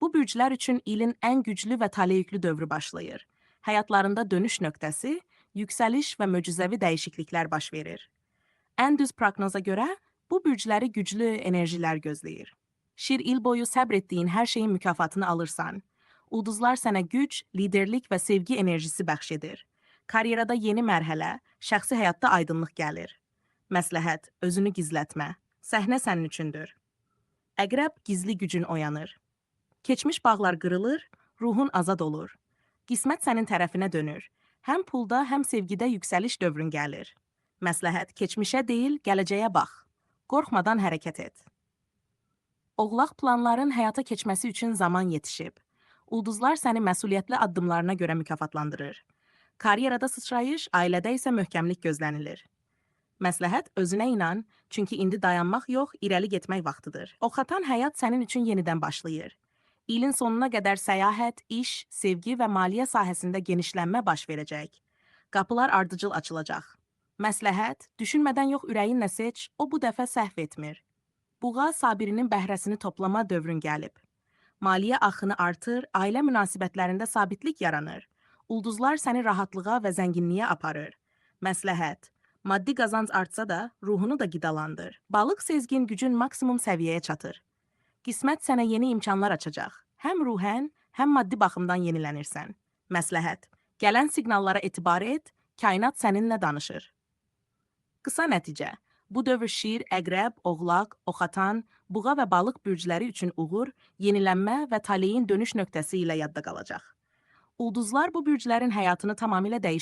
Bu bürclər üçün ilin ən güclü və taleyüklü dövrü başlayır. Həyatlarında dönüş nöqtəsi, yüksəliş və möcüzəvi dəyişikliklər baş verir. Ən düz proqnoza görə bu bürcləri güclü enerjilər gözləyir. Şir il boyu səbr etdiyin hər şeyin mükafatını alırsan. Ulduzlar sənə güc, liderlik və sevgi enerjisi bəxş edir. Karyerada yeni mərhələ, şəxsi həyatda aydınlıq gəlir. Məsləhət, özünü gizlətmə. Səhnə sənin üçündür. Əqrəb gizli gücün oyanır. Keçmiş bağlar qırılır, ruhun azad olur. Qismət sənin tərəfinə dönür. Həm pulda, həm sevgidə yüksəliş dövrün gəlir. Məsləhət, keçmişə deyil, gələcəyə bax. Qorxmadan hərəkət et. Oğlaq planların həyata keçməsi üçün zaman yetişib. Ulduzlar səni məsuliyyətli addımlarına görə mükafatlandırır. Karyerada sıçrayış, ailədə isə möhkəmlik gözlənilir. Məsləhət, özünə inan, çünki indi dayanmaq yox, irəli getmək vaxtıdır. Oxatan həyat sənin üçün yenidən başlayır. İlin sonuna qədər səyahət, iş, sevgi və maliyyə sahəsində genişlənmə baş verəcək. Qapılar ardıcıl açılacaq. Məsləhət, düşünmədən yox ürəyinlə seç, o bu dəfə səhv etmir. Buğa Sabirinin bəhrəsini toplama dövrün gəlib. Maliyyə axını artır, ailə münasibətlərində sabitlik yaranır. Ulduzlar səni rahatlığa və zənginliyə aparır. Məsləhət, maddi qazanc artsa da, ruhunu da qidalandır. Balıq sezgin gücün maksimum səviyyəyə çatır. Qismət sənə yeni imkanlar açacaq. Həm ruhən, həm maddi baxımdan yenilənirsən. Məsləhət, gələn siqnallara etibar et, kainat səninlə danışır. Qısa nəticə, bu dövr şir, əqrəb, oğlaq, oxatan, buğa və balıq bürcləri üçün uğur, yenilənmə və taleyin dönüş nöqtəsi ilə yadda qalacaq. Ulduzlar bu bürclərin həyatını tamamilə dəyişməyəcək.